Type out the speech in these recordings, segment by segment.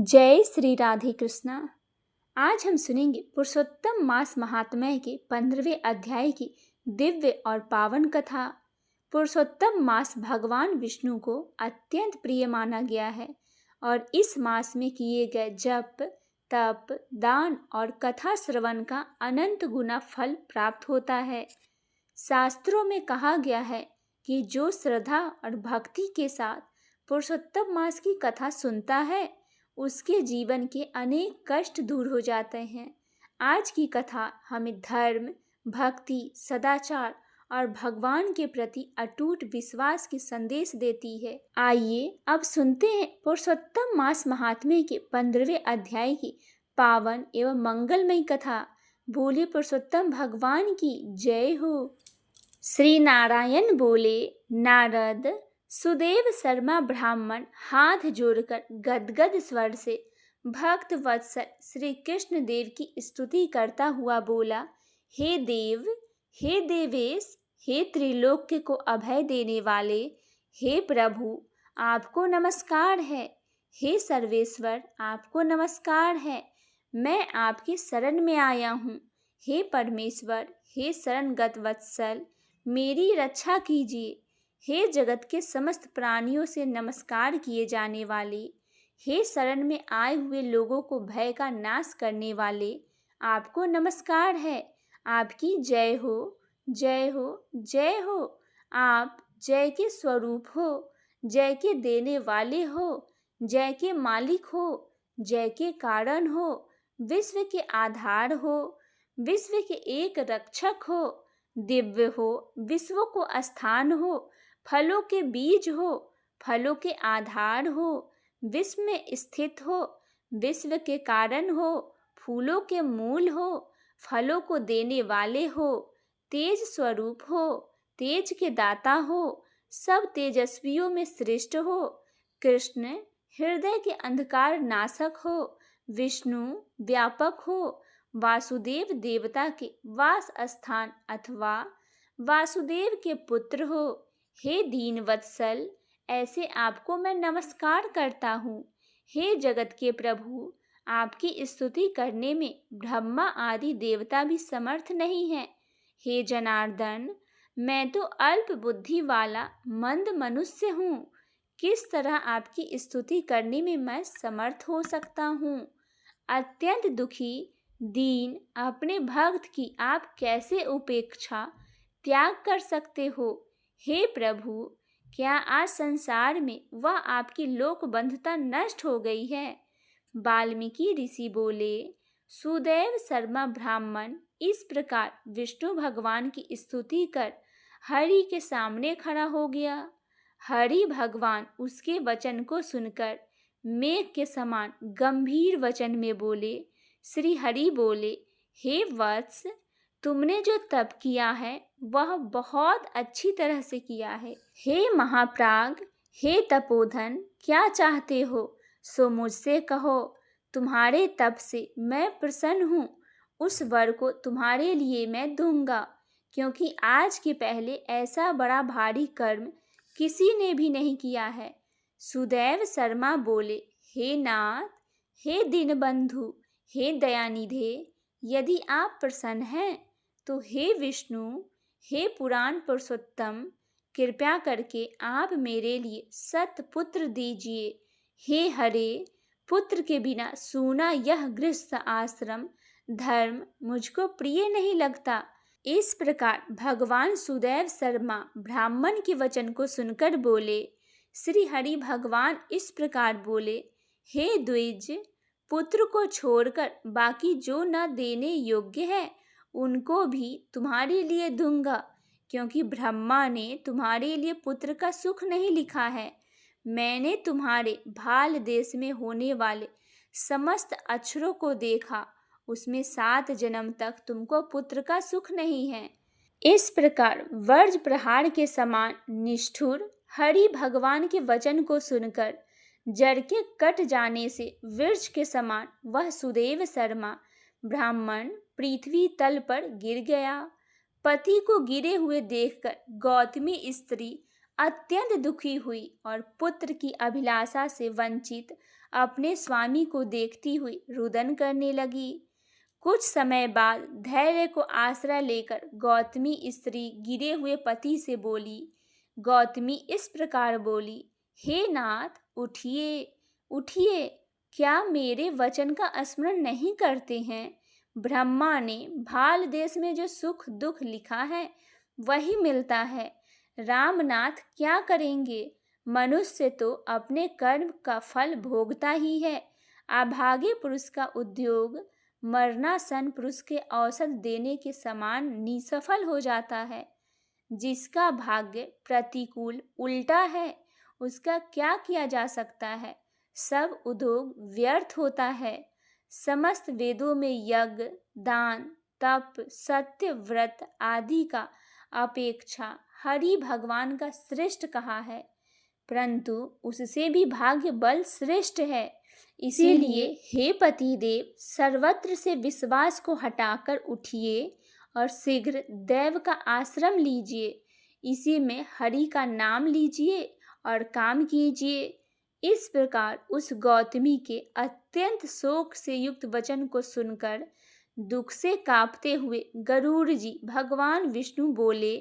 जय श्री राधे कृष्णा। आज हम सुनेंगे पुरुषोत्तम मास महात्म्य के 15वें अध्याय की दिव्य और पावन कथा। पुरुषोत्तम मास भगवान विष्णु को अत्यंत प्रिय माना गया है और इस मास में किए गए जप, तप, दान और कथा श्रवण का अनंत गुना फल प्राप्त होता है। शास्त्रों में कहा गया है कि जो श्रद्धा और भक्ति के साथ पुरुषोत्तम मास की कथा सुनता है उसके जीवन के अनेक कष्ट दूर हो जाते हैं। आज की कथा हमें धर्म, भक्ति, सदाचार और भगवान के प्रति अटूट विश्वास की संदेश देती है। आइए अब सुनते हैं पुरुषोत्तम मास महात्म्य के 15वें अध्याय की पावन एवं मंगलमयी कथा। बोले पुरुषोत्तम भगवान की जय हो। श्री नारायण बोले, नारद सुदेव शर्मा ब्राह्मण हाथ जोड़कर गदगद स्वर से भक्त वत्सल श्री कृष्ण देव की स्तुति करता हुआ बोला, हे देव, हे देवेश, हे त्रिलोक्य को अभय देने वाले, हे प्रभु, आपको नमस्कार है। हे सर्वेश्वर, आपको नमस्कार है। मैं आपकी शरण में आया हूँ। हे परमेश्वर, हे शरणगत वत्सल, मेरी रक्षा कीजिए। हे जगत के समस्त प्राणियों से नमस्कार किए जाने वाले, हे शरण में आए हुए लोगों को भय का नाश करने वाले, आपको नमस्कार है। आपकी जय हो, जय हो, जय हो। आप जय के स्वरूप हो, जय के देने वाले हो, जय के मालिक हो, जय के कारण हो, विश्व के आधार हो, विश्व के एक रक्षक हो, दिव्य हो, विश्व को स्थान हो, फलों के बीज हो, फलों के आधार हो, विश्व में स्थित हो, विश्व के कारण हो, फूलों के मूल हो, फलों को देने वाले हो, तेज स्वरूप हो, तेज के दाता हो, सब तेजस्वियों में श्रेष्ठ हो, कृष्ण हृदय के अंधकार नाशक हो, विष्णु व्यापक हो, वासुदेव देवता के वास स्थान अथवा वासुदेव के पुत्र हो। हे दीन वत्सल, ऐसे आपको मैं नमस्कार करता हूँ। हे जगत के प्रभु, आपकी स्तुति करने में ब्रह्मा आदि देवता भी समर्थ नहीं है। हे जनार्दन, मैं तो अल्प बुद्धि वाला मंद मनुष्य हूँ। किस तरह आपकी स्तुति करने में मैं समर्थ हो सकता हूँ। अत्यंत दुखी दीन अपने भक्त की आप कैसे उपेक्षा त्याग कर सकते हो। हे प्रभु, क्या आज संसार में वह आपकी लोक बंधुता नष्ट हो गई है। वाल्मीकि ऋषि बोले, सुदैव शर्मा ब्राह्मण इस प्रकार विष्णु भगवान की स्तुति कर हरि के सामने खड़ा हो गया। हरि भगवान उसके वचन को सुनकर मेघ के समान गंभीर वचन में बोले। श्री हरि बोले, हे वत्स, तुमने जो तप किया है वह बहुत अच्छी तरह से किया है। हे महाप्राग, हे तपोधन, क्या चाहते हो सो मुझसे कहो। तुम्हारे तप से मैं प्रसन्न हूँ। उस वर को तुम्हारे लिए मैं दूंगा, क्योंकि आज के पहले ऐसा बड़ा भारी कर्म किसी ने भी नहीं किया है। सुदैव शर्मा बोले, हे नाथ, हे दीनबंधु, हे दयानिधे, यदि आप प्रसन्न हैं तो हे विष्णु, हे पुराण पुरुषोत्तम, कृपया करके आप मेरे लिए सतपुत्र दीजिए। हे हरे, पुत्र के बिना सूना यह गृहस्थ आश्रम धर्म मुझको प्रिय नहीं लगता। इस प्रकार भगवान सुदैव शर्मा ब्राह्मण के वचन को सुनकर बोले। श्री हरि भगवान इस प्रकार बोले, हे द्विज, पुत्र को छोड़कर बाकी जो न देने योग्य है उनको भी तुम्हारे लिए दूंगा, क्योंकि ब्रह्मा ने तुम्हारे लिए पुत्र का सुख नहीं लिखा है। मैंने तुम्हारे भाल देश में होने वाले समस्त अक्षरों को देखा, उसमें 7 जन्म तक तुमको पुत्र का सुख नहीं है। इस प्रकार वज्र प्रहार के समान निष्ठुर हरि भगवान के वचन को सुनकर जड़ के कट जाने से वृक्ष के समान वह सुदेव शर्मा ब्राह्मण पृथ्वी तल पर गिर गया। पति को गिरे हुए देखकर गौतमी स्त्री अत्यंत दुखी हुई और पुत्र की अभिलाषा से वंचित अपने स्वामी को देखती हुई रुदन करने लगी। कुछ समय बाद धैर्य को आश्रय लेकर गौतमी स्त्री गिरे हुए पति से बोली। गौतमी इस प्रकार बोली, हे नाथ, उठिए उठिए, क्या मेरे वचन का स्मरण नहीं करते हैं? ब्रह्मा ने भाल देश में जो सुख दुख लिखा है वही मिलता है। रामनाथ क्या करेंगे? मनुष्य तो अपने कर्म का फल भोगता ही है। अभागे पुरुष का उद्योग मरणासन पुरुष के औसत देने के समान निसफल हो जाता है। जिसका भाग्य प्रतिकूल उल्टा है उसका क्या किया जा सकता है? सब उद्योग व्यर्थ होता है। समस्त वेदों में यज्ञ, दान, तप, सत्य, व्रत आदि का अपेक्षा हरि भगवान का श्रेष्ठ कहा है, परंतु उससे भी भाग्य बल श्रेष्ठ है। इसीलिए हे पतिदेव, सर्वत्र से विश्वास को हटाकर उठिए और शीघ्र दैव का आश्रम लीजिए। इसी में हरि का नाम लीजिए और काम कीजिए। इस प्रकार उस गौतमी के अत्यंत शोक से युक्त वचन को सुनकर दुख से कांपते हुए गरुड़ जी भगवान विष्णु बोले।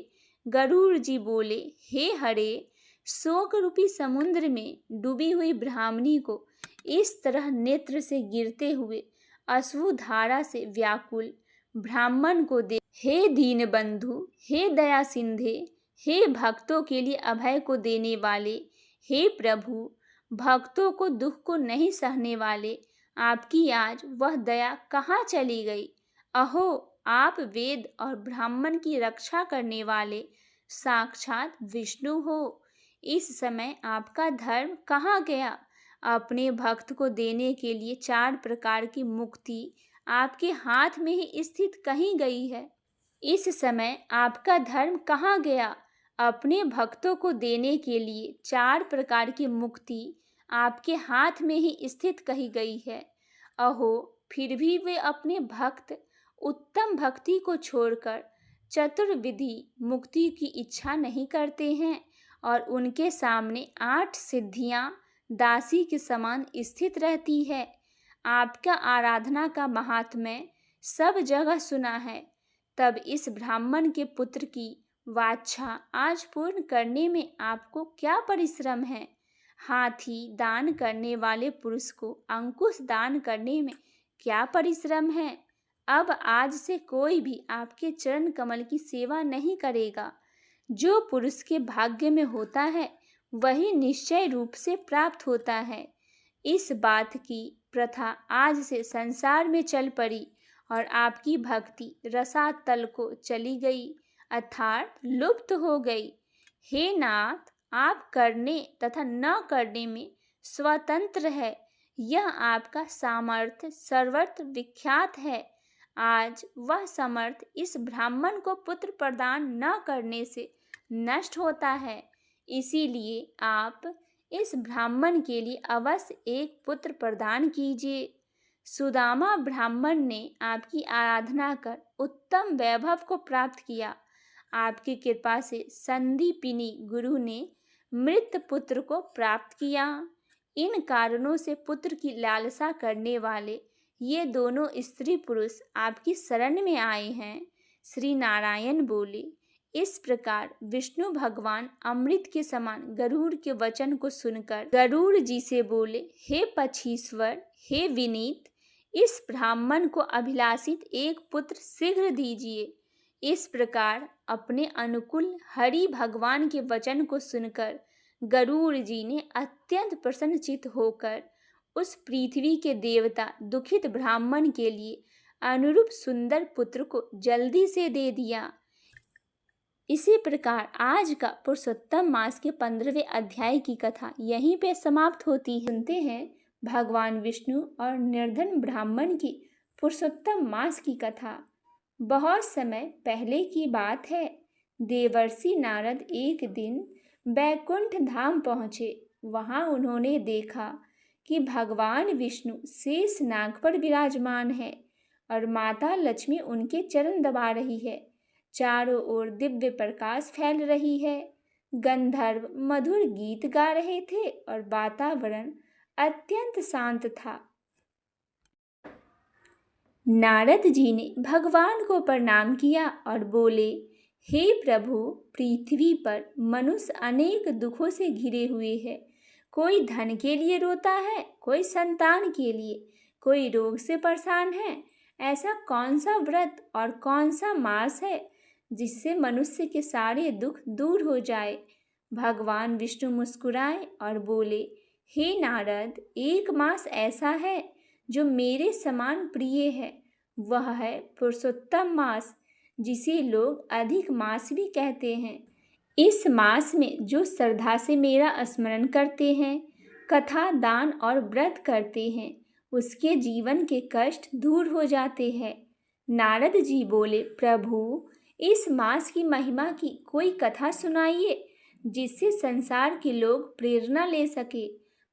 गरुड़ जी बोले, हे हरे, शोक रूपी समुद्र में डूबी हुई ब्राह्मणी को इस तरह नेत्र से गिरते हुए अश्रु धारा से व्याकुल ब्राह्मण को दे। हे दीन बंधु, हे दया सिंधे, हे भक्तों के लिए अभय को देने वाले, हे प्रभु, भक्तों को दुख को नहीं सहने वाले, आपकी आज वह दया कहाँ चली गई? अहो, आप वेद और ब्राह्मण की रक्षा करने वाले साक्षात विष्णु हो। इस समय आपका धर्म कहाँ गया? अपने भक्त को देने के लिए 4 प्रकार की मुक्ति आपके हाथ में ही स्थित कहीं गई है। इस समय आपका धर्म कहाँ गया? अपने भक्तों को देने के लिए 4 प्रकार की मुक्ति आपके हाथ में ही स्थित कही गई है। अहो, फिर भी वे अपने भक्त उत्तम भक्ति को छोड़कर चतुर्विधि मुक्ति की इच्छा नहीं करते हैं और उनके सामने 8 सिद्धियां दासी के समान स्थित रहती है। आपका आराधना का महात्म्य सब जगह सुना है। तब इस ब्राह्मण के पुत्र की वांछा आज पूर्ण करने में आपको क्या परिश्रम है? हाथी दान करने वाले पुरुष को अंकुश दान करने में क्या परिश्रम है? अब आज से कोई भी आपके चरण कमल की सेवा नहीं करेगा। जो पुरुष के भाग्य में होता है वही निश्चय रूप से प्राप्त होता है। इस बात की प्रथा आज से संसार में चल पड़ी और आपकी भक्ति रसातल को चली गई, अर्थात लुप्त हो गई। हे नाथ, आप करने तथा न करने में स्वतंत्र है। यह आपका सामर्थ्य सर्वत्र विख्यात है। आज वह समर्थ इस ब्राह्मण को पुत्र प्रदान न करने से नष्ट होता है। इसीलिए आप इस ब्राह्मण के लिए अवश्य एक पुत्र प्रदान कीजिए। सुदामा ब्राह्मण ने आपकी आराधना कर उत्तम वैभव को प्राप्त किया। आपकी कृपा से संदीपिनी गुरु ने मृत पुत्र को प्राप्त किया। इन कारणों से पुत्र की लालसा करने वाले ये दोनों स्त्री पुरुष आपकी शरण में आए हैं। श्री नारायण बोले। इस प्रकार विष्णु भगवान अमृत के समान गरुड़ के वचन को सुनकर गरुड़ जी से बोले, हे पक्षीश्वर, हे विनीत, इस ब्राह्मण को अभिलाषित एक पुत्र शीघ्र दीजिए। इस प्रकार अपने अनुकूल हरि भगवान के वचन को सुनकर गरुड़ जी ने अत्यंत प्रसन्नचित्त होकर उस पृथ्वी के देवता दुखित ब्राह्मण के लिए अनुरूप सुंदर पुत्र को जल्दी से दे दिया। इसी प्रकार आज का पुरुषोत्तम मास के 15वें अध्याय की कथा यहीं पे समाप्त होती है। सुनते हैं भगवान विष्णु और निर्धन ब्राह्मण की पुरुषोत्तम मास की कथा। बहुत समय पहले की बात है। देवर्षि नारद एक दिन बैकुंठ धाम पहुँचे। वहाँ उन्होंने देखा कि भगवान विष्णु शेष नाग पर विराजमान है और माता लक्ष्मी उनके चरण दबा रही है। चारों ओर दिव्य प्रकाश फैल रही है। गंधर्व मधुर गीत गा रहे थे और वातावरण अत्यंत शांत था। नारद जी ने भगवान को प्रणाम किया और बोले, हे प्रभु, पृथ्वी पर मनुष्य अनेक दुखों से घिरे हुए है। कोई धन के लिए रोता है, कोई संतान के लिए, कोई रोग से परेशान है। ऐसा कौन सा व्रत और कौन सा मास है जिससे मनुष्य के सारे दुख दूर हो जाए। भगवान विष्णु मुस्कुराए और बोले, हे नारद, एक मास ऐसा है जो मेरे समान प्रिय है। वह है पुरुषोत्तम मास, जिसे लोग अधिक मास भी कहते हैं। इस मास में जो श्रद्धा से मेरा स्मरण करते हैं, कथा, दान और व्रत करते हैं, उसके जीवन के कष्ट दूर हो जाते हैं। नारद जी बोले, प्रभु, इस मास की महिमा की कोई कथा सुनाइए जिससे संसार के लोग प्रेरणा ले सके।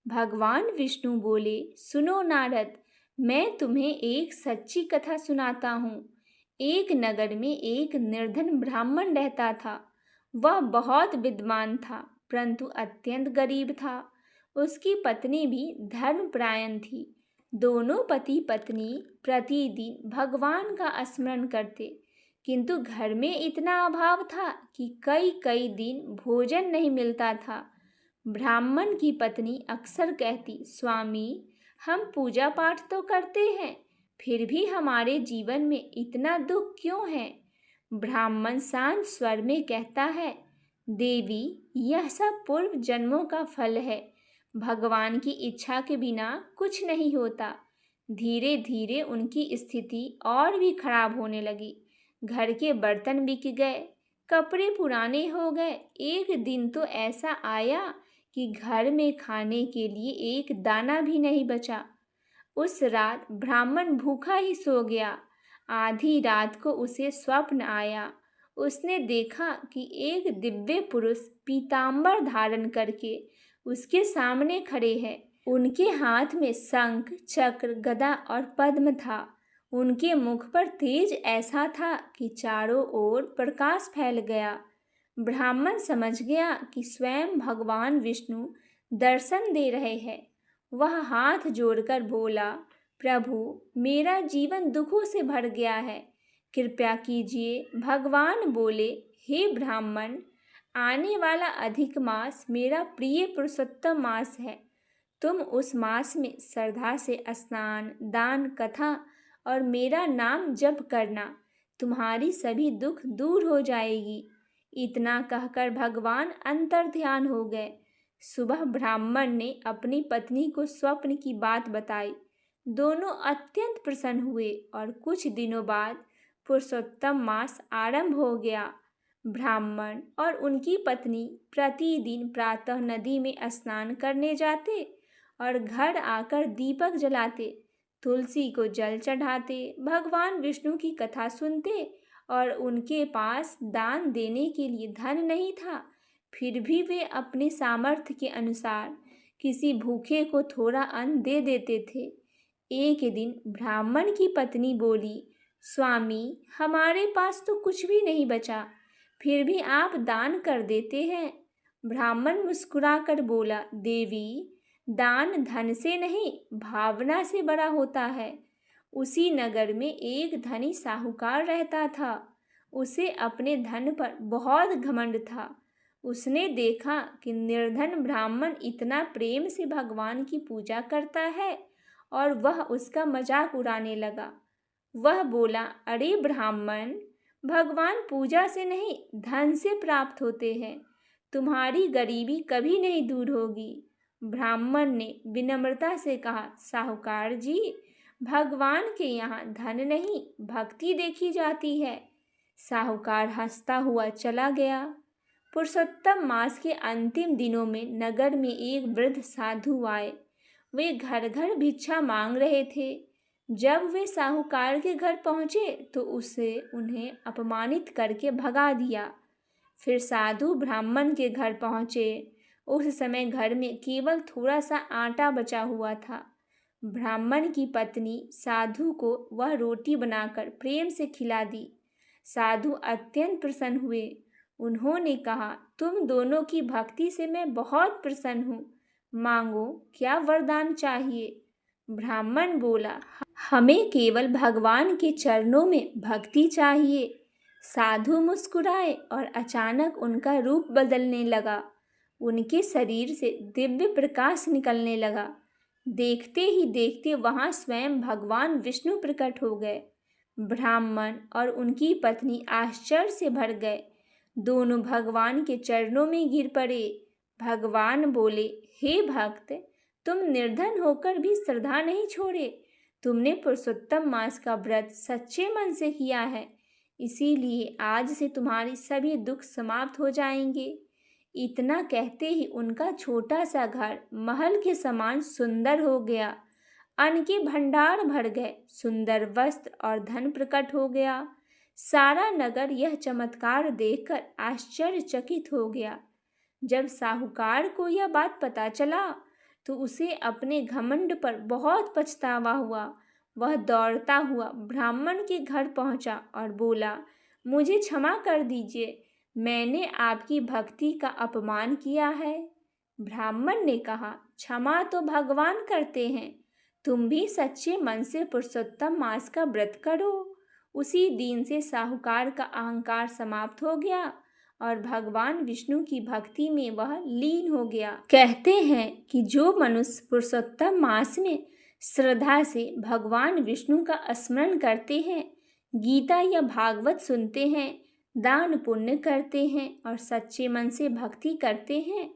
भगवान विष्णु बोले, सुनो नारद, मैं तुम्हें एक सच्ची कथा सुनाता हूँ। एक नगर में एक निर्धन ब्राह्मण रहता था। वह बहुत विद्वान था, परंतु अत्यंत गरीब था। उसकी पत्नी भी धर्मपरायण थी। दोनों पति पत्नी प्रतिदिन भगवान का स्मरण करते, किंतु घर में इतना अभाव था कि कई कई दिन भोजन नहीं मिलता था। ब्राह्मण की पत्नी अक्सर कहती, स्वामी, हम पूजा पाठ तो करते हैं, फिर भी हमारे जीवन में इतना दुख क्यों है। ब्राह्मण शांत स्वर में कहता है, देवी, यह सब पूर्व जन्मों का फल है। भगवान की इच्छा के बिना कुछ नहीं होता। धीरे धीरे उनकी स्थिति और भी खराब होने लगी। घर के बर्तन बिक गए, कपड़े पुराने हो गए। एक दिन तो ऐसा आया कि घर में खाने के लिए एक दाना भी नहीं बचा। उस रात ब्राह्मण भूखा ही सो गया। आधी रात को उसे स्वप्न आया। उसने देखा कि एक दिव्य पुरुष पीतांबर धारण करके उसके सामने खड़े हैं। उनके हाथ में शंख, चक्र, गदा और पद्म था। उनके मुख पर तेज ऐसा था कि चारों ओर प्रकाश फैल गया। ब्राह्मण समझ गया कि स्वयं भगवान विष्णु दर्शन दे रहे हैं। वह हाथ जोड़कर बोला, प्रभु, मेरा जीवन दुखों से भर गया है, कृपया कीजिए। भगवान बोले, हे ब्राह्मण, आने वाला अधिक मास मेरा प्रिय पुरुषोत्तम मास है। तुम उस मास में श्रद्धा से स्नान, दान, कथा और मेरा नाम जप करना। तुम्हारी सभी दुख दूर हो जाएगी। इतना कहकर भगवान अंतर्ध्यान हो गए। सुबह ब्राह्मण ने अपनी पत्नी को स्वप्न की बात बताई। दोनों अत्यंत प्रसन्न हुए और कुछ दिनों बाद पुरुषोत्तम मास आरंभ हो गया। ब्राह्मण और उनकी पत्नी प्रतिदिन प्रातः नदी में स्नान करने जाते और घर आकर दीपक जलाते, तुलसी को जल चढ़ाते, भगवान विष्णु की कथा सुनते और उनके पास दान देने के लिए धन नहीं था, फिर भी वे अपने सामर्थ्य के अनुसार किसी भूखे को थोड़ा अन्न दे देते थे। एक दिन ब्राह्मण की पत्नी बोली, स्वामी, हमारे पास तो कुछ भी नहीं बचा, फिर भी आप दान कर देते हैं। ब्राह्मण मुस्कुराकर बोला, देवी, दान धन से नहीं, भावना से बड़ा होता है। उसी नगर में एक धनी साहूकार रहता था। उसे अपने धन पर बहुत घमंड था। उसने देखा कि निर्धन ब्राह्मण इतना प्रेम से भगवान की पूजा करता है और वह उसका मजाक उड़ाने लगा। वह बोला, अरे ब्राह्मण, भगवान पूजा से नहीं, धन से प्राप्त होते हैं। तुम्हारी गरीबी कभी नहीं दूर होगी। ब्राह्मण ने विनम्रता से कहा, साहूकार जी, भगवान के यहाँ धन नहीं, भक्ति देखी जाती है। साहूकार हंसता हुआ चला गया। पुरुषोत्तम मास के अंतिम दिनों में नगर में एक वृद्ध साधु आए। वे घर घर भिक्षा मांग रहे थे। जब वे साहूकार के घर पहुँचे तो उन्हें अपमानित करके भगा दिया। फिर साधु ब्राह्मण के घर पहुँचे। उस समय घर में केवल थोड़ा सा आटा बचा हुआ था। ब्राह्मण की पत्नी साधु को वह रोटी बनाकर प्रेम से खिला दी। साधु अत्यंत प्रसन्न हुए। उन्होंने कहा, तुम दोनों की भक्ति से मैं बहुत प्रसन्न हूँ। मांगो, क्या वरदान चाहिए? ब्राह्मण बोला, हमें केवल भगवान के चरणों में भक्ति चाहिए। साधु मुस्कुराए और अचानक उनका रूप बदलने लगा। उनके शरीर से दिव्य प्रकाश निकलने लगा। देखते ही देखते वहां स्वयं भगवान विष्णु प्रकट हो गए। ब्राह्मण और उनकी पत्नी आश्चर्य से भर गए। दोनों भगवान के चरणों में गिर पड़े। भगवान बोले, हे भक्त, तुम निर्धन होकर भी श्रद्धा नहीं छोड़े। तुमने पुरुषोत्तम मास का व्रत सच्चे मन से किया है, इसीलिए आज से तुम्हारे सभी दुख समाप्त हो जाएंगे। इतना कहते ही उनका छोटा सा घर महल के समान सुंदर हो गया। अन्न के भंडार भर गए, सुंदर वस्त्र और धन प्रकट हो गया। सारा नगर यह चमत्कार देखकर आश्चर्यचकित हो गया। जब साहूकार को यह बात पता चला तो उसे अपने घमंड पर बहुत पछतावा हुआ। वह दौड़ता हुआ ब्राह्मण के घर पहुंचा और बोला, मुझे क्षमा कर दीजिए, मैंने आपकी भक्ति का अपमान किया है। ब्राह्मण ने कहा, क्षमा तो भगवान करते हैं, तुम भी सच्चे मन से पुरुषोत्तम मास का व्रत करो। उसी दिन से साहूकार का अहंकार समाप्त हो गया और भगवान विष्णु की भक्ति में वह लीन हो गया। कहते हैं कि जो मनुष्य पुरुषोत्तम मास में श्रद्धा से भगवान विष्णु का स्मरण करते हैं, गीता या भागवत सुनते हैं, दान पुण्य करते हैं और सच्चे मन से भक्ति करते हैं,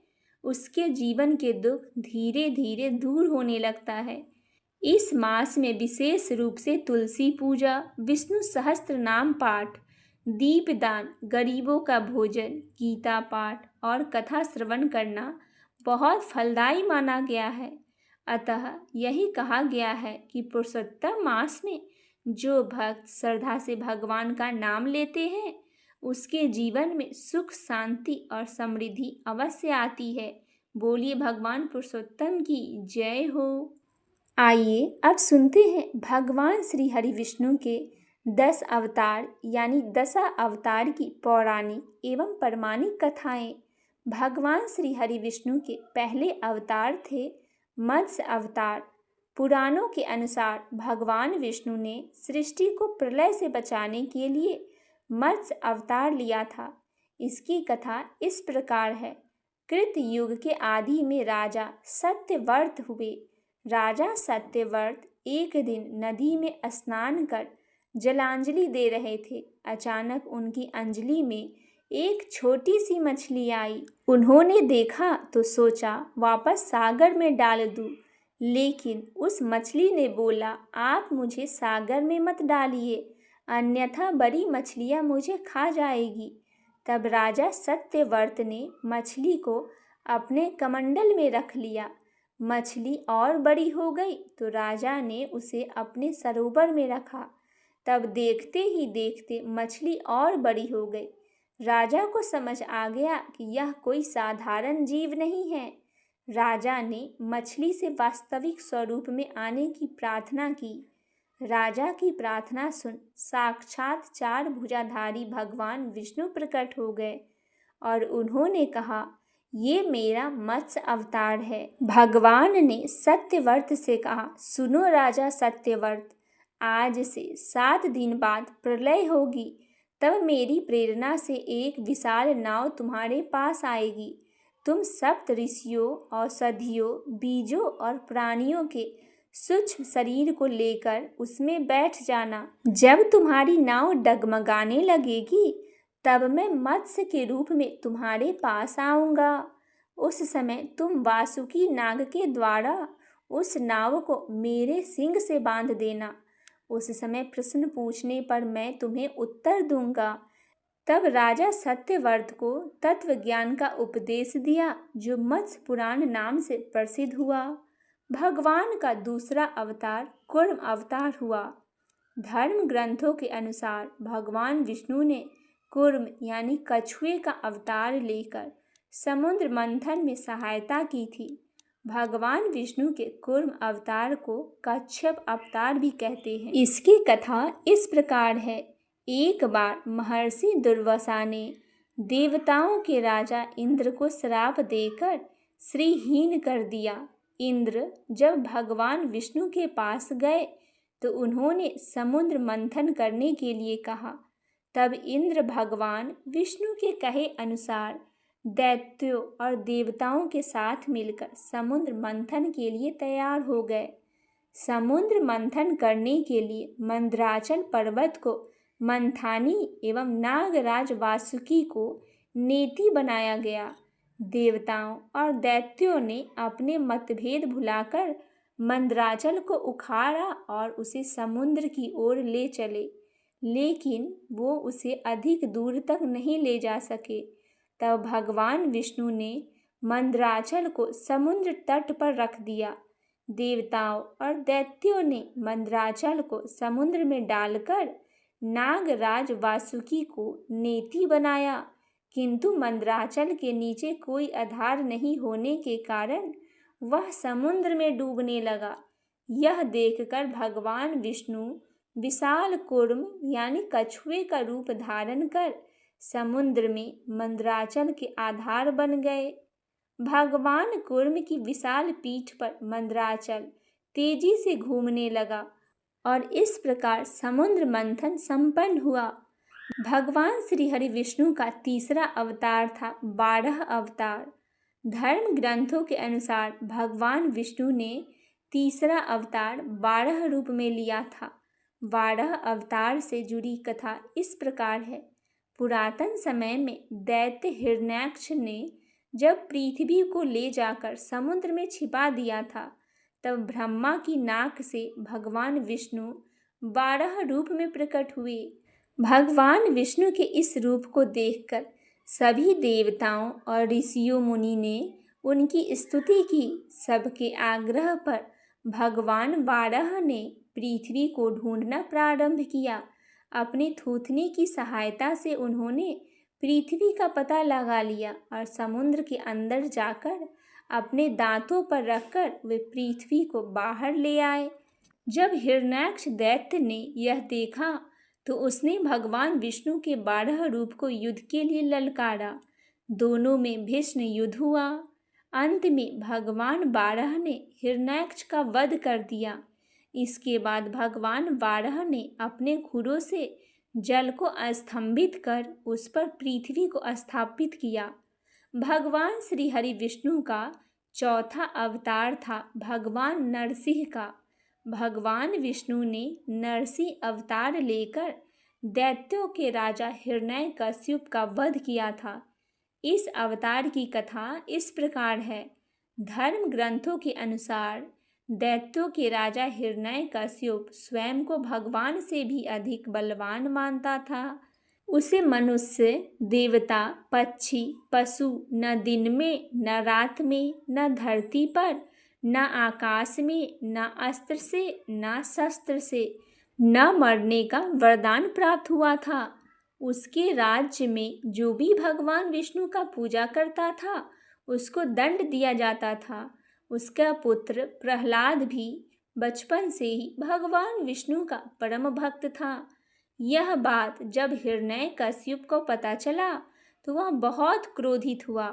उसके जीवन के दुख धीरे धीरे दूर होने लगता है। इस मास में विशेष रूप से तुलसी पूजा, विष्णु सहस्त्र नाम पाठ, दीपदान, गरीबों का भोजन, गीता पाठ और कथा श्रवण करना बहुत फलदायी माना गया है। अतः यही कहा गया है कि पुरुषोत्तम मास में जो भक्त श्रद्धा से भगवान का नाम लेते हैं, उसके जीवन में सुख, शांति और समृद्धि अवश्य आती है। बोलिए भगवान पुरुषोत्तम की जय हो। आइए अब सुनते हैं भगवान श्री हरि विष्णु के 10 अवतार यानी दशा अवतार की पौराणिक एवं प्रमाणिक कथाएं। भगवान श्री हरि विष्णु के पहले अवतार थे मत्स्य अवतार। पुराणों के अनुसार भगवान विष्णु ने सृष्टि को प्रलय से बचाने के लिए मत्स्य अवतार लिया था। इसकी कथा इस प्रकार है। कृत युग के आदि में राजा सत्यव्रत हुए। राजा सत्यव्रत एक दिन नदी में स्नान कर जलांजलि दे रहे थे। अचानक उनकी अंजलि में एक छोटी सी मछली आई। उन्होंने देखा तो सोचा वापस सागर में डाल दूं, लेकिन उस मछली ने बोला, आप मुझे सागर में मत डालिए, अन्यथा बड़ी मछलियां मुझे खा जाएगी। तब राजा सत्यव्रत ने मछली को अपने कमंडल में रख लिया। मछली और बड़ी हो गई तो राजा ने उसे अपने सरोवर में रखा। तब देखते ही देखते मछली और बड़ी हो गई। राजा को समझ आ गया कि यह कोई साधारण जीव नहीं है। राजा ने मछली से वास्तविक स्वरूप में आने की प्रार्थना की। राजा की प्रार्थना सुन साक्षात 4 भुजाधारी भगवान विष्णु प्रकट हो गए और उन्होंने कहा, ये मेरा मत्स्य अवतार है। भगवान ने सत्यव्रत से कहा, सुनो राजा सत्यव्रत, आज से 7 दिन बाद प्रलय होगी। तब मेरी प्रेरणा से एक विशाल नाव तुम्हारे पास आएगी। तुम सप्त ऋषियों, औषधियों, बीजों और प्राणियों के सूक्ष्म शरीर को लेकर उसमें बैठ जाना। जब तुम्हारी नाव डगमगाने लगेगी तब मैं मत्स्य के रूप में तुम्हारे पास आऊँगा। उस समय तुम वासुकी नाग के द्वारा उस नाव को मेरे सींग से बांध देना। उस समय प्रश्न पूछने पर मैं तुम्हें उत्तर दूंगा। तब राजा सत्यव्रत को तत्व ज्ञान का उपदेश दिया, जो मत्स्य पुराण नाम से प्रसिद्ध हुआ। भगवान का दूसरा अवतार कूर्म अवतार हुआ। धर्म ग्रंथों के अनुसार भगवान विष्णु ने कूर्म यानी कछुए का अवतार लेकर समुद्र मंथन में सहायता की थी। भगवान विष्णु के कूर्म अवतार को कच्छप अवतार भी कहते हैं। इसकी कथा इस प्रकार है। एक बार महर्षि दुर्वासा ने देवताओं के राजा इंद्र को श्राप देकर श्रीहीन कर दिया। इंद्र जब भगवान विष्णु के पास गए तो उन्होंने समुद्र मंथन करने के लिए कहा। तब इंद्र भगवान विष्णु के कहे अनुसार दैत्यों और देवताओं के साथ मिलकर समुद्र मंथन के लिए तैयार हो गए। समुद्र मंथन करने के लिए मंदराचल पर्वत को मंथानी एवं नागराज वासुकी को नेति बनाया गया। देवताओं और दैत्यों ने अपने मतभेद भुलाकर मंदराचल को उखाड़ा और उसे समुद्र की ओर ले चले, लेकिन वो उसे अधिक दूर तक नहीं ले जा सके। तब भगवान विष्णु ने मंदराचल को समुद्र तट पर रख दिया। देवताओं और दैत्यों ने मंदराचल को समुद्र में डालकर नागराज वासुकी को नेति बनाया, किंतु मंदराचल के नीचे कोई आधार नहीं होने के कारण वह समुद्र में डूबने लगा। यह देखकर भगवान विष्णु विशाल कूर्म यानी कछुए का रूप धारण कर समुद्र में मंदराचल के आधार बन गए। भगवान कूर्म की विशाल पीठ पर मंदराचल तेजी से घूमने लगा और इस प्रकार समुद्र मंथन संपन्न हुआ। भगवान श्री हरि विष्णु का तीसरा अवतार था 12 अवतार। धर्म ग्रंथों के अनुसार भगवान विष्णु ने तीसरा अवतार 12 रूप में लिया था। 12 अवतार से जुड़ी कथा इस प्रकार है। पुरातन समय में दैत्य हिरण्याक्ष ने जब पृथ्वी को ले जाकर समुद्र में छिपा दिया था, तब ब्रह्मा की नाक से भगवान विष्णु 12 रूप में प्रकट हुए। भगवान विष्णु के इस रूप को देखकर सभी देवताओं और ऋषियों मुनि ने उनकी स्तुति की। सबके आग्रह पर भगवान 12 ने पृथ्वी को ढूंढना प्रारंभ किया। अपनी थूथनी की सहायता से उन्होंने पृथ्वी का पता लगा लिया और समुद्र के अंदर जाकर अपने दांतों पर रखकर वे पृथ्वी को बाहर ले आए। जब हिरण्याक्ष दैत्य ने यह देखा तो उसने भगवान विष्णु के 12 रूप को युद्ध के लिए ललकारा। दोनों में भीषण युद्ध हुआ। अंत में भगवान 12 ने हिरण्याक्ष का वध कर दिया। इसके बाद भगवान 12 ने अपने खुरों से जल को स्तंभित कर उस पर पृथ्वी को स्थापित किया। भगवान श्री हरि विष्णु का चौथा अवतार था भगवान नरसिंह का। भगवान विष्णु ने नरसिंह अवतार लेकर दैत्यों के राजा हिरण्यकश्यप का वध किया था। इस अवतार की कथा इस प्रकार है। धर्म ग्रंथों के अनुसार दैत्यों के राजा हिरण्यकश्यप स्वयं को भगवान से भी अधिक बलवान मानता था। उसे मनुष्य, देवता, पक्षी, पशु न दिन में न रात में न धरती पर न आकाश में न अस्त्र से न शस्त्र से न मरने का वरदान प्राप्त हुआ था। उसके राज्य में जो भी भगवान विष्णु का पूजा करता था उसको दंड दिया जाता था। उसका पुत्र प्रहलाद भी बचपन से ही भगवान विष्णु का परम भक्त था। यह बात जब हिरण्यकश्यप को पता चला तो वह बहुत क्रोधित हुआ।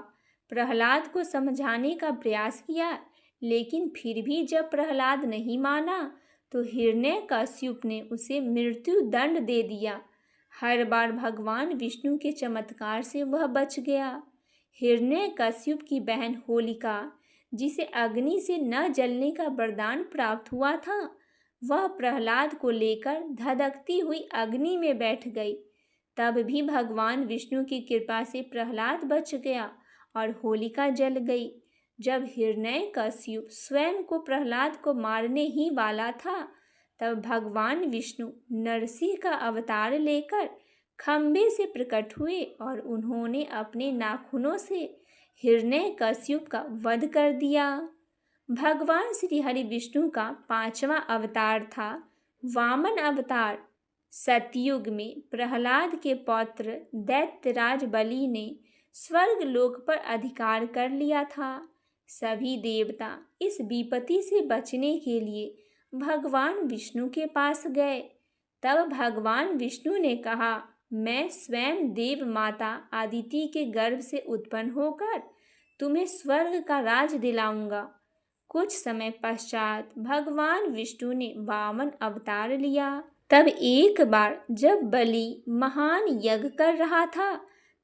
प्रहलाद को समझाने का प्रयास किया, लेकिन फिर भी जब प्रहलाद नहीं माना तो हिरण्यकश्यप ने उसे मृत्यु दंड दे दिया। हर बार भगवान विष्णु के चमत्कार से वह बच गया। हिरण्यकश्यप की बहन होलिका, जिसे अग्नि से न जलने का वरदान प्राप्त हुआ था, वह प्रहलाद को लेकर धधकती हुई अग्नि में बैठ गई। तब भी भगवान विष्णु की कृपा से प्रहलाद बच गया और होलिका जल गई। जब हिरण्यकश्यप स्वयं को प्रहलाद को मारने ही वाला था, तब भगवान विष्णु नरसिंह का अवतार लेकर खंभे से प्रकट हुए और उन्होंने अपने नाखूनों से हिरण्यकश्यप का वध कर दिया। भगवान श्री हरि विष्णु का 5वां अवतार था वामन अवतार। सतयुग में प्रहलाद के पौत्र दैत्यराज बलि ने स्वर्ग लोक पर अधिकार कर लिया था। सभी देवता इस विपत्ति से बचने के लिए भगवान विष्णु के पास गए। तब भगवान विष्णु ने कहा, मैं स्वयं देव माता आदिति के गर्भ से उत्पन्न होकर तुम्हें स्वर्ग का राज दिलाऊंगा। कुछ समय पश्चात भगवान विष्णु ने वामन अवतार लिया। तब एक बार जब बलि महान यज्ञ कर रहा था,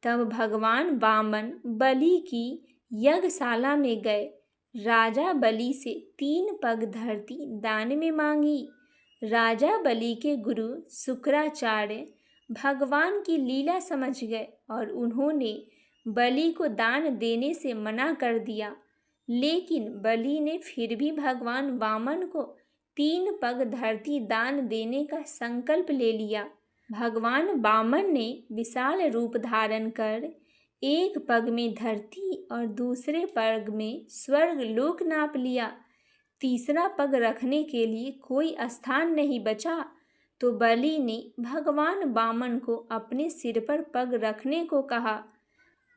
तब भगवान वामन बलि की यज्ञशाला में गए। राजा बलि से 3 पग धरती दान में मांगी। राजा बलि के गुरु शुक्राचार्य भगवान की लीला समझ गए और उन्होंने बलि को दान देने से मना कर दिया। लेकिन बलि ने फिर भी भगवान वामन को 3 पग धरती दान देने का संकल्प ले लिया। भगवान वामन ने विशाल रूप धारण कर एक पग में धरती और दूसरे पग में स्वर्ग लोक नाप लिया। तीसरा पग रखने के लिए कोई स्थान नहीं बचा, तो बलि ने भगवान वामन को अपने सिर पर पग रखने को कहा।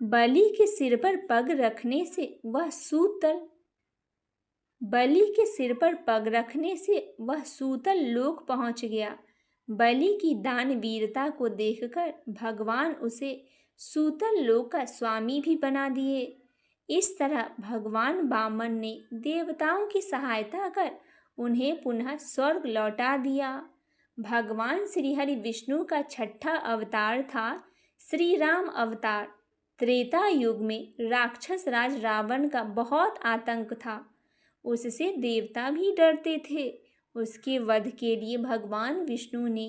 बलि के सिर पर पग रखने से वह सूतल लोक पहुंच गया। बलि की दानवीरता को देखकर भगवान उसे सूतल लोक का स्वामी भी बना दिए। इस तरह भगवान वामन ने देवताओं की सहायता कर उन्हें पुनः स्वर्ग लौटा दिया। भगवान श्री हरि विष्णु का 6ठा अवतार था श्री राम अवतार। त्रेता युग में राक्षस राज रावण का बहुत आतंक था। उससे देवता भी डरते थे। उसके वध के लिए भगवान विष्णु ने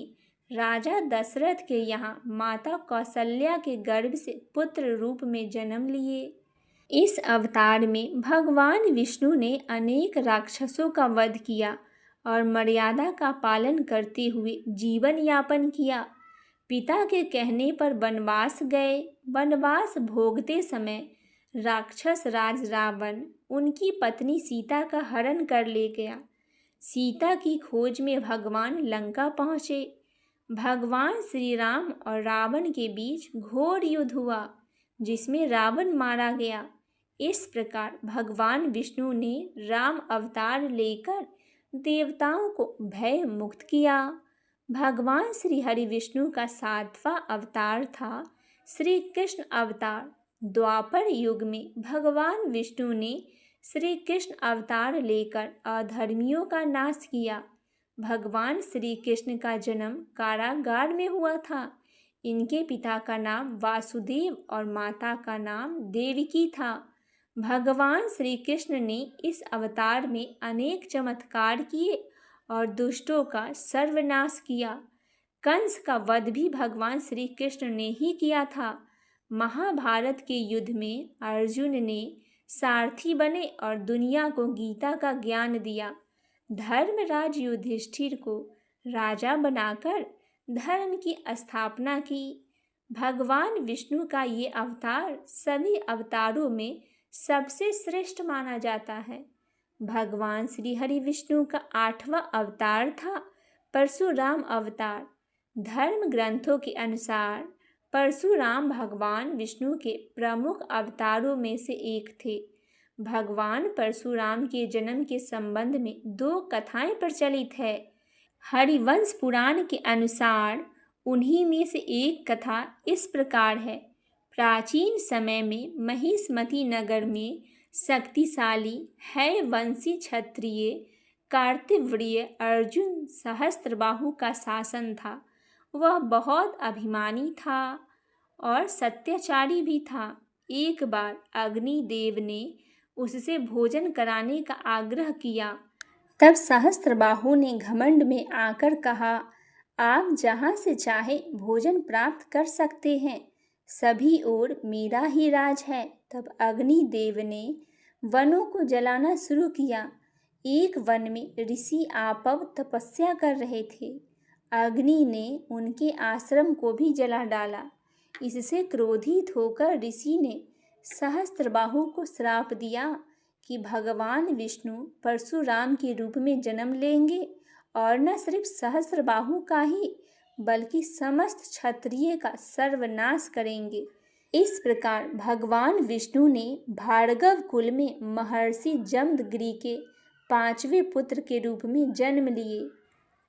राजा दशरथ के यहाँ माता कौशल्या के गर्भ से पुत्र रूप में जन्म लिए। इस अवतार में भगवान विष्णु ने अनेक राक्षसों का वध किया और मर्यादा का पालन करते हुए जीवन यापन किया। पिता के कहने पर वनवास गए। वनवास भोगते समय राक्षस राज रावण उनकी पत्नी सीता का हरण कर ले गया। सीता की खोज में भगवान लंका पहुँचे। भगवान श्री राम और रावण के बीच घोर युद्ध हुआ, जिसमें रावण मारा गया। इस प्रकार भगवान विष्णु ने राम अवतार लेकर देवताओं को भय मुक्त किया। भगवान श्री हरि विष्णु का 7वां अवतार था श्री कृष्ण अवतार। द्वापर युग में भगवान विष्णु ने श्री कृष्ण अवतार लेकर अधर्मियों का नाश किया। भगवान श्री कृष्ण का जन्म कारागार में हुआ था। इनके पिता का नाम वासुदेव और माता का नाम देवकी था। भगवान श्री कृष्ण ने इस अवतार में अनेक चमत्कार किए और दुष्टों का सर्वनाश किया। कंस का वध भी भगवान श्री कृष्ण ने ही किया था। महाभारत के युद्ध में अर्जुन ने सारथी बने और दुनिया को गीता का ज्ञान दिया। धर्मराज युधिष्ठिर को राजा बनाकर धर्म की स्थापना की। भगवान विष्णु का ये अवतार सभी अवतारों में सबसे श्रेष्ठ माना जाता है। भगवान श्री हरि विष्णु का 8वां अवतार था परशुराम अवतार। धर्म ग्रंथों के अनुसार परशुराम भगवान विष्णु के प्रमुख अवतारों में से एक थे। भगवान परशुराम के जन्म के संबंध में 2 कथाएं प्रचलित है। हरिवंश पुराण के अनुसार उन्हीं में से एक कथा इस प्रकार है। प्राचीन समय में महिष्मती नगर में शक्तिशाली हैवंशी क्षत्रिय कार्तिव्रिय अर्जुन सहस्त्रबाहु का शासन था। वह बहुत अभिमानी था और सत्याचारी भी था। एक बार अग्निदेव ने उससे भोजन कराने का आग्रह किया। तब सहस्त्रबाहु ने घमंड में आकर कहा, आप जहाँ से चाहे भोजन प्राप्त कर सकते हैं, सभी ओर मेरा ही राज है। तब अग्निदेव ने वनों को जलाना शुरू किया। एक वन में ऋषि आपव तपस्या कर रहे थे। अग्नि ने उनके आश्रम को भी जला डाला। इससे क्रोधित होकर ऋषि ने सहस्त्रबाहु को श्राप दिया कि भगवान विष्णु परशुराम के रूप में जन्म लेंगे और न सिर्फ सहस्त्रबाहु का ही बल्कि समस्त क्षत्रिय का सर्वनाश करेंगे। इस प्रकार भगवान विष्णु ने भार्गव कुल में महर्षि जमदग्नि के 5वें पुत्र के रूप में जन्म लिए।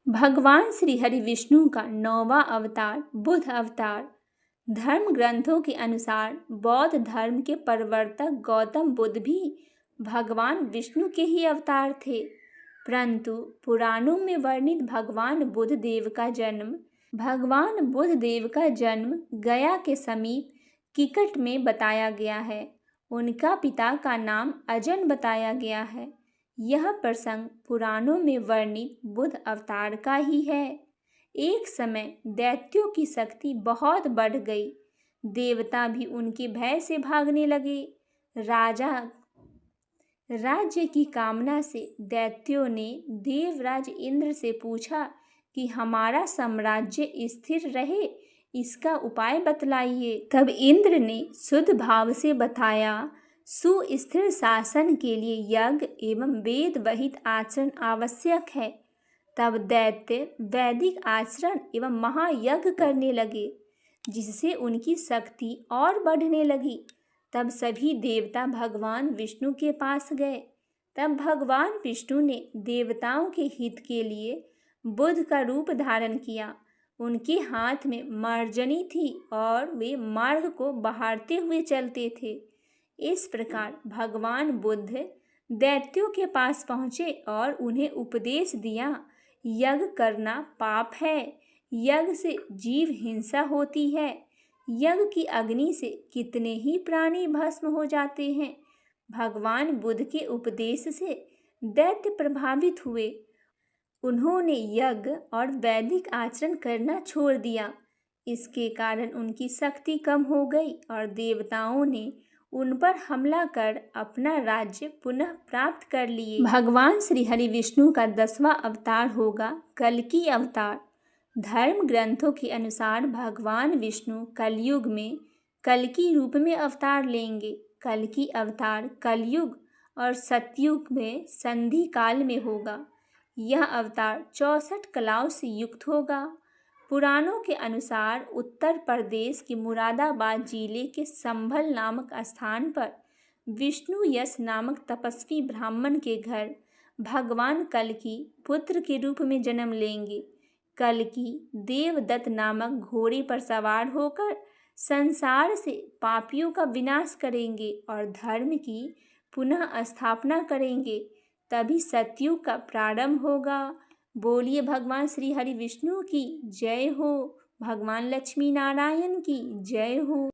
भगवान श्री हरि विष्णु का 9वां अवतार बुद्ध अवतार। धर्म ग्रंथों के अनुसार बौद्ध धर्म के प्रवर्तक गौतम बुद्ध भी भगवान विष्णु के ही अवतार थे, परंतु पुराणों में वर्णित भगवान बुद्ध देव का जन्म गया के समीप किकट में बताया गया है। उनका पिता का नाम अजन बताया गया है। यह प्रसंग पुराणों में वर्णित बुद्ध अवतार का ही है। एक समय दैत्यों की शक्ति बहुत बढ़ गई। देवता भी उनके भय से भागने लगे। राज्य की कामना से दैत्यों ने देवराज इंद्र से पूछा कि हमारा साम्राज्य स्थिर रहे, इसका उपाय बतलाइए। तब इंद्र ने शुद्ध भाव से बताया, सुस्थिर शासन के लिए यज्ञ एवं वेद वहित आचरण आवश्यक है। तब दैत्य वैदिक आचरण एवं महायज्ञ करने लगे, जिससे उनकी शक्ति और बढ़ने लगी। तब सभी देवता भगवान विष्णु के पास गए। तब भगवान विष्णु ने देवताओं के हित के लिए बुद्ध का रूप धारण किया। उनके हाथ में मार्जनी थी और वे मार्ग को बहारते हुए चलते थे। इस प्रकार भगवान बुद्ध दैत्यों के पास पहुँचे और उन्हें उपदेश दिया, यज्ञ करना पाप है, यज्ञ से जीव हिंसा होती है, यज्ञ की अग्नि से कितने ही प्राणी भस्म हो जाते हैं। भगवान बुद्ध के उपदेश से दैत्य प्रभावित हुए। उन्होंने यज्ञ और वैदिक आचरण करना छोड़ दिया। इसके कारण उनकी शक्ति कम हो गई और देवताओं ने उन पर हमला कर अपना राज्य पुनः प्राप्त कर लिए। भगवान श्री हरि विष्णु का 10वां अवतार होगा कल्कि अवतार। धर्म ग्रंथों के अनुसार भगवान विष्णु कलयुग में कल्कि रूप में अवतार लेंगे। कल्कि अवतार कलयुग और सतयुग में संधि काल में होगा। यह अवतार 64 कलाओं से युक्त होगा। पुराणों के अनुसार उत्तर प्रदेश के मुरादाबाद जिले के संभल नामक स्थान पर विष्णु यश नामक तपस्वी ब्राह्मण के घर भगवान कल्कि पुत्र के रूप में जन्म लेंगे। कल्कि देवदत्त नामक घोड़े पर सवार होकर संसार से पापियों का विनाश करेंगे और धर्म की पुनः स्थापना करेंगे। तभी सतयुग का प्रारंभ होगा। बोलिए भगवान श्री हरि विष्णु की जय हो, भगवान लक्ष्मी नारायण की जय हो।